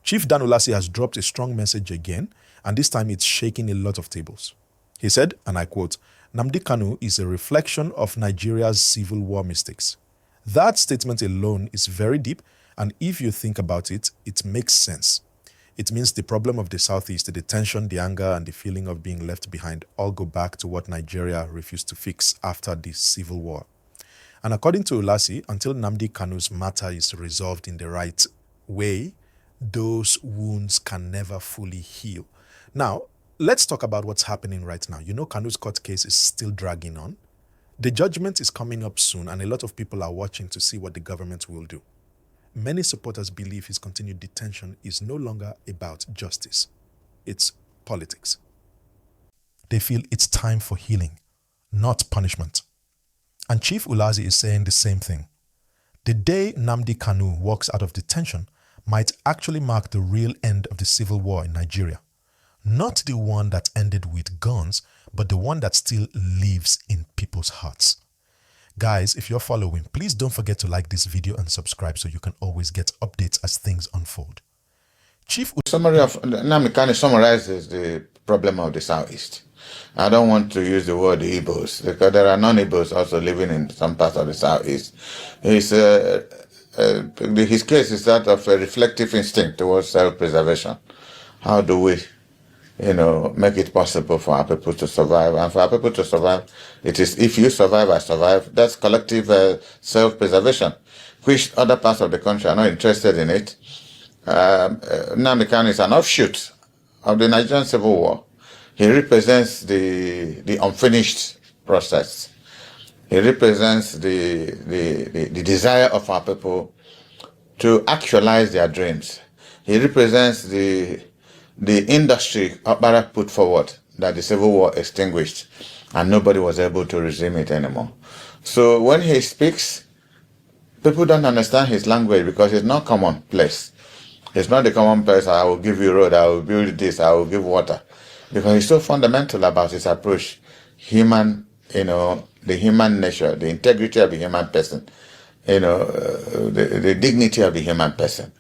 Chief Dan Ulasi has dropped a strong message again, and this time it's shaking a lot of tables. He said, and I quote, "Nnamdi Kanu is a reflection of Nigeria's civil war mistakes." That statement alone is very deep, and if you think about it, it makes sense. It means the problem of the Southeast, the tension, the anger, and the feeling of being left behind all go back to what Nigeria refused to fix after the Civil War. And according to Ulasi, until Nnamdi Kanu's matter is resolved in the right way, those wounds can never fully heal. Now, let's talk about what's happening right now. You know, Kanu's court case is still dragging on. The judgment is coming up soon, and a lot of people are watching to see what the government will do. Many supporters believe his continued detention is no longer about justice. It's politics. They feel it's time for healing, not punishment. And Chief Ulasi is saying the same thing. The day Nnamdi Kanu walks out of detention might actually mark the real end of the civil war in Nigeria. Not the one that ended with guns, but the one that still lives in people's hearts. Guys, if you're following, please don't forget to like this video and subscribe so you can always get updates as things unfold. Summary of Nnamdi Kanu summarizes the problem of the Southeast. I don't want to use the word Igbos because there are non-Igbos also living in some parts of the Southeast. His case is that of a reflective instinct towards self-preservation. How do we, make it possible for our people to survive? And for our people to survive, it is if you survive, I survive. That's collective self-preservation, which other parts of the country are not interested in it. Nnamdi Kanu is an offshoot of the Nigerian Civil War. He represents the unfinished process. He represents the desire of our people to actualize their dreams. He represents the industry Barak put forward that the Civil War extinguished, and nobody was able to resume it anymore. So when he speaks, people don't understand his language because it's not commonplace. It's not the commonplace, I will give you road, I will build this, I will give water. Because he's so fundamental about his approach. Human, the human nature, the integrity of the human person, the dignity of the human person.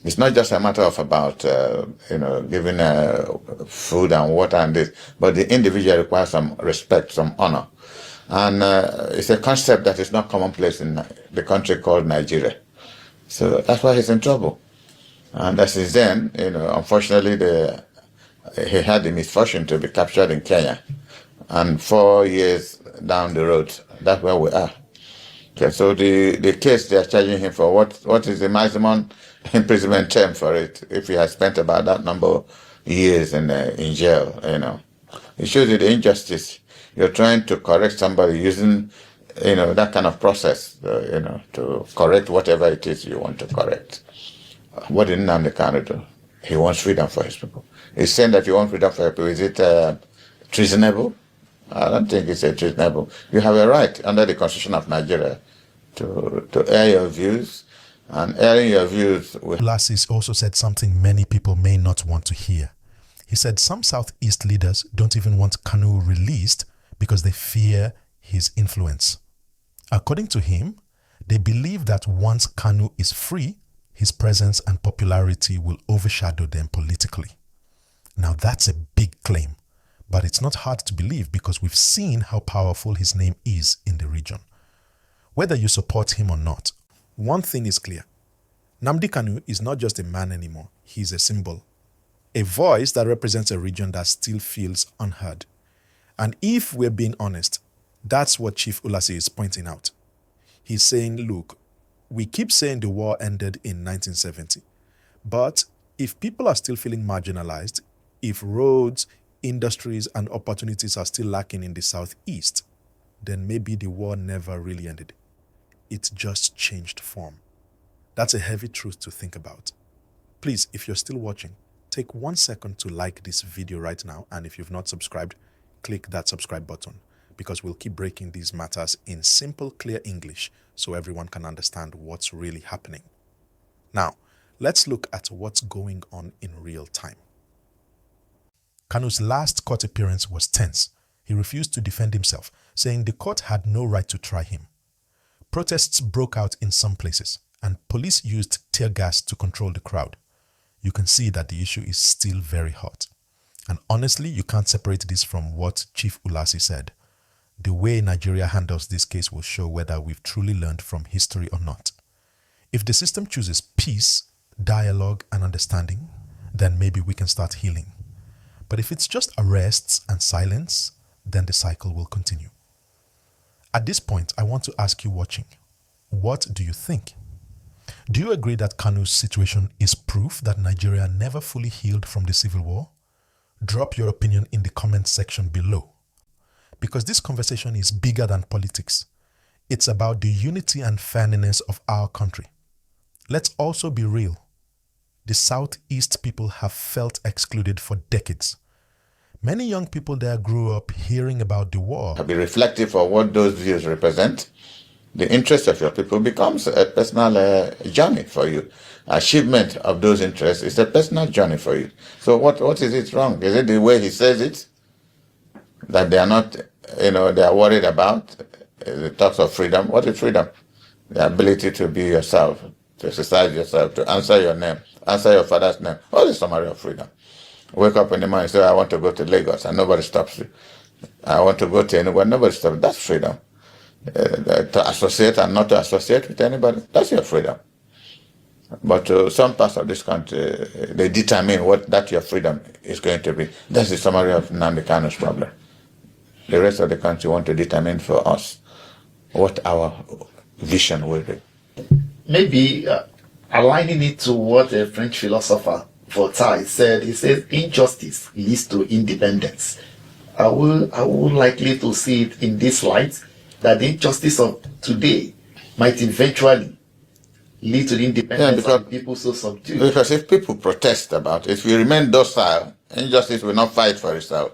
It's not just a matter of about, giving food and water and this, but the individual requires some respect, some honor. And it's a concept that is not commonplace in the country called Nigeria. So that's why he's in trouble. And since then, unfortunately, he had the misfortune to be captured in Kenya. And 4 years down the road, that's where we are. Okay, so the case they are charging him for, what is the maximum imprisonment term for it if he has spent about that number of years in jail, It shows you the injustice. You're trying to correct somebody using, that kind of process, to correct whatever it is you want to correct. What did Nnamdi Kanu do? He wants freedom for his people. He's saying that you want freedom for your people. Is it treasonable? I don't think it's treasonable. You have a right under the Constitution of Nigeria to air your views, and airing your views. Ulasi also said something many people may not want to hear. He said some Southeast leaders don't even want Kanu released because they fear his influence. According to him, they believe that once Kanu is free, his presence and popularity will overshadow them politically. Now that's a big claim, but it's not hard to believe because we've seen how powerful his name is in the region. Whether you support him or not, one thing is clear. Nnamdi Kanu is not just a man anymore, he's a symbol. A voice that represents a region that still feels unheard. And if we're being honest, that's what Chief Ulasi is pointing out. He's saying, look, we keep saying the war ended in 1970, but if people are still feeling marginalized, if roads, industries, and opportunities are still lacking in the Southeast, then maybe the war never really ended. It just changed form. That's a heavy truth to think about. Please, if you're still watching, take 1 second to like this video right now, and if you've not subscribed, click that subscribe button, because we'll keep breaking these matters in simple, clear English so everyone can understand what's really happening. Now, let's look at what's going on in real time. Kanu's last court appearance was tense. He refused to defend himself, saying the court had no right to try him. Protests broke out in some places, and police used tear gas to control the crowd. you can see that the issue is still very hot. And honestly, you can't separate this from what Chief Ulasi said. The way Nigeria handles this case will show whether we've truly learned from history or not. If the system chooses peace, dialogue, and understanding, then maybe we can start healing. But if it's just arrests and silence, then the cycle will continue. At this point, I want to ask you watching, what do you think? Do you agree that Kanu's situation is proof that Nigeria never fully healed from the Civil War? Drop your opinion in the comment section below. Because this conversation is bigger than politics. It's about the unity and fairness of our country. Let's also be real. The Southeast people have felt excluded for decades. Many young people there grew up hearing about the war. Be reflective of what those views represent. The interest of your people becomes a personal journey for you. Achievement of those interests is a personal journey for you. So what is it wrong? Is it the way he says it? That they are not, they are worried about? The talks of freedom. What is freedom? The ability to be yourself, to exercise yourself, to answer your name, answer your father's name. What is summary of freedom? Wake up in the morning and say, I want to go to Lagos, and nobody stops you. I want to go to anywhere, nobody stops you. That's freedom. To associate and not to associate with anybody, that's your freedom. But some parts of this country, they determine what that your freedom is going to be. That's the summary of Nnamdi Kanu's problem. The rest of the country want to determine for us what our vision will be. Maybe aligning it to what a French philosopher Voltaire said, he says injustice leads to independence. I will likely to see it in this light, that the injustice of today might eventually lead to the independence of people so subdued. Because if people protest about it, if we remain docile, injustice will not fight for itself.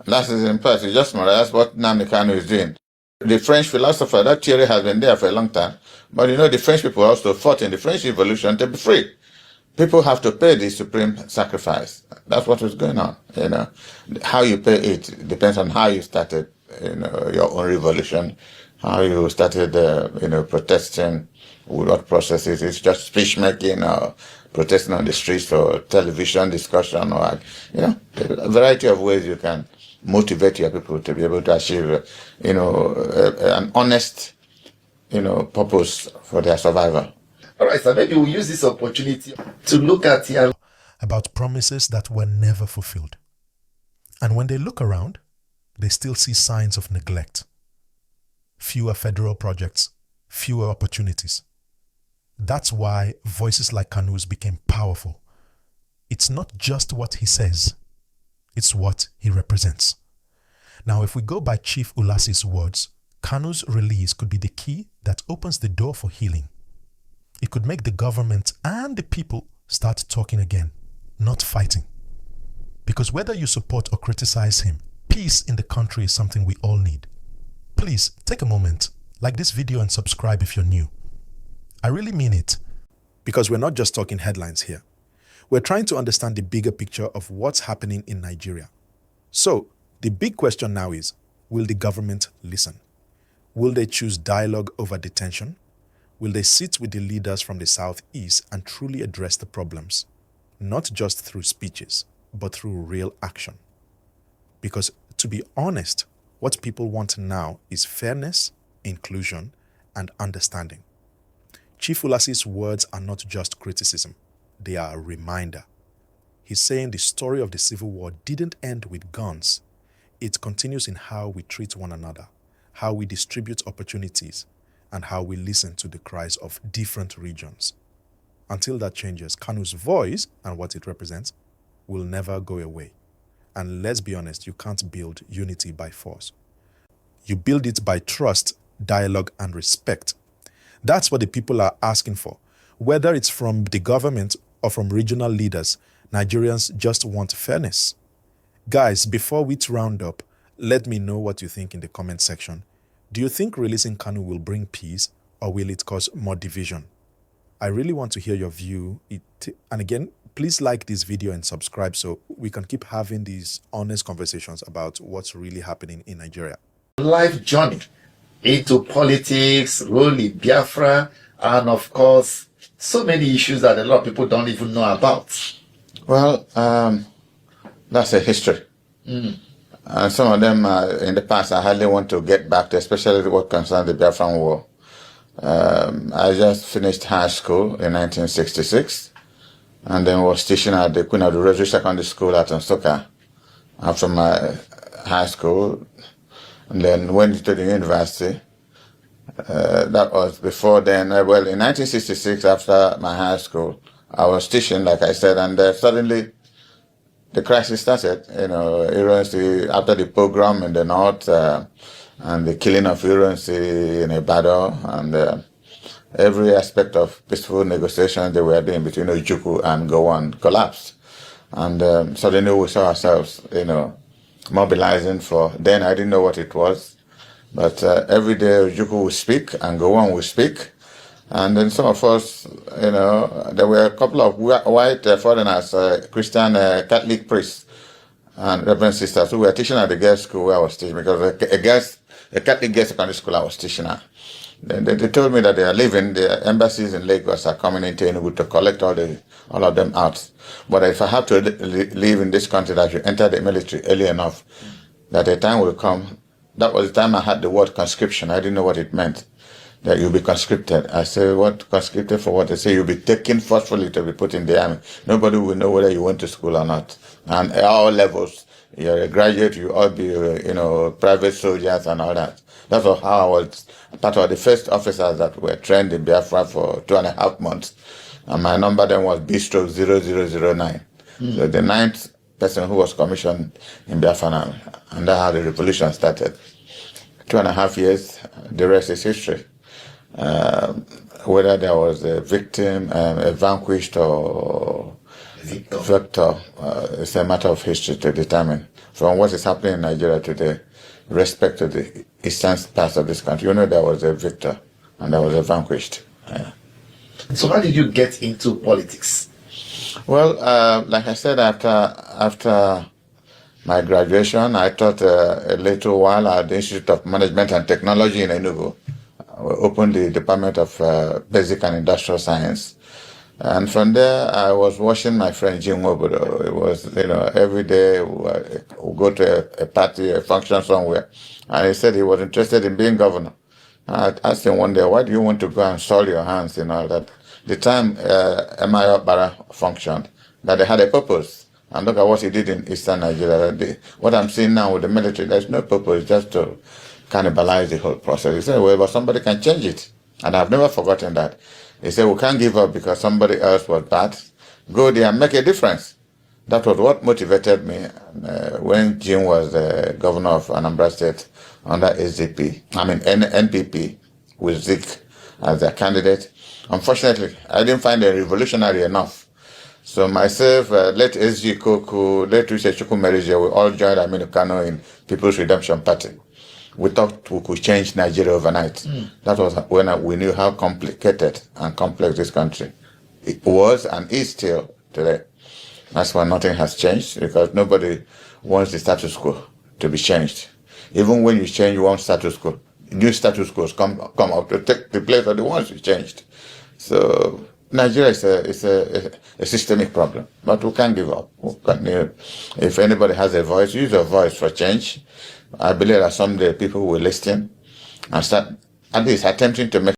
That is impressive. Just more, that's what Nnamdi Kanu is doing. The French philosopher, that theory has been there for a long time. But the French people also fought in the French Revolution to be free. People have to pay the supreme sacrifice. That's what is going on. How you pay it depends on how you started, your own revolution, how you started, protesting, what process it is, just speech making or protesting on the streets or television discussion or, a variety of ways you can motivate your people to be able to achieve, an honest, purpose for their survival. All right, so maybe we'll use this opportunity to look at here about promises that were never fulfilled. And when they look around, they still see signs of neglect. Fewer federal projects, fewer opportunities. That's why voices like Kanu's became powerful. It's not just what he says, it's what he represents. Now, if we go by Chief Ulasi's words, Kanu's release could be the key that opens the door for healing. It could make the government and the people start talking again, not fighting. Because whether you support or criticize him, peace in the country is something we all need. Please take a moment, like this video and subscribe if you're new. I really mean it, because we're not just talking headlines here. We're trying to understand the bigger picture of what's happening in Nigeria. So, the big question now is, will the government listen? Will they choose dialogue over detention? Will they sit with the leaders from the Southeast and truly address the problems? Not just through speeches, but through real action. Because, to be honest, what people want now is fairness, inclusion, and understanding. Chief Ulasi's words are not just criticism, they are a reminder. He's saying the story of the Civil War didn't end with guns. It continues in how we treat one another, how we distribute opportunities, and how we listen to the cries of different regions. Until that changes, Kanu's voice and what it represents will never go away. And let's be honest, you can't build unity by force. You build it by trust, dialogue, and respect. That's what the people are asking for. Whether it's from the government or from regional leaders, Nigerians just want fairness. Guys, before we round up, let me know what you think in the comment section. Do you think releasing Kanu will bring peace, or will it cause more division? I really want to hear your view. And again, please like this video and subscribe so we can keep having these honest conversations about what's really happening in Nigeria. life journey into politics, role in Biafra, and of course, so many issues that a lot of people don't even know about. Well, that's a history. And some of them in the past I hardly want to get back to, especially what concerns the Biafran War. I just finished high school in 1966 and then was teaching at the Queen of the Rosary Secondary School at Nsukka after my high school, and then went to the university. That was before then. Well, in 1966, after my high school, I was teaching, like I said, and suddenly the crisis started. Ironsi, after the pogrom in the north and the killing of Ironsi in Ibadan, and every aspect of peaceful negotiations they were doing between Ojukwu and Gowon collapsed. And suddenly we saw ourselves, mobilizing for, then I didn't know what it was, but every day Ojukwu would speak and Gowon would speak. And then some of us, there were a couple of white foreigners, Christian Catholic priests and Reverend sisters who were teaching at the girls' school where I was teaching, because a Catholic girls' secondary school I was teaching at. Then they told me that they are leaving. The embassies in Lagos are coming into Enugu to collect all of them out. But if I have to live in this country, I should enter the military early enough, that a time will come. That was the time I had the word conscription. I didn't know what it meant, that you'll be conscripted. I said, what, conscripted for what? They say you'll be taken forcefully to be put in the army. Nobody will know whether you went to school or not. And at all levels, you're a graduate, you all be, private soldiers and all that. That's how I was part of the first officers that were trained in Biafra for 2.5 months. And my number then was B/0009. So the 9th person who was commissioned in Biafra, and that's how the revolution started. 2.5 years, the rest is history. Whether there was a victim, a vanquished or victor, it's a matter of history to determine. From what is happening in Nigeria today, respect to the eastern parts of this country, there was a victor and there was a vanquished. So how did you get into politics? Well, like I said, after my graduation, I taught a little while at the Institute of Management and Technology in Enugu. I opened the Department of Basic and Industrial Science. And from there, I was watching my friend Jim Wobodo. It was, every day we'll go to a party, a function somewhere. And he said he was interested in being governor. I asked him one day, why do you want to go and soil your hands, that? The time M.I. Bara functioned, that they had a purpose. And look at what he did in Eastern Nigeria. What I'm seeing now with the military, there's no purpose, just to cannibalize the whole process. He said, well, but somebody can change it. And I've never forgotten that. He said, we can't give up because somebody else was bad. Go there and make a difference. That was what motivated me when Jim was the governor of Anambra State under NPP, with Zik as their candidate. Unfortunately, I didn't find it revolutionary enough. So myself, late SG Koku, late Uche Chukwumerije, we all joined Nnamdi Kanu in People's Redemption Party. We thought we could change Nigeria overnight. That was when we knew how complicated and complex this country it was and is still today. That's why nothing has changed, because nobody wants the status quo to be changed. Even when you change one status quo, new status quos come up to take the place of the ones you changed. So Nigeria is a systemic problem, but we can't give up. If anybody has a voice, use your voice for change. I believe that someday people will listen and start at least attempting to make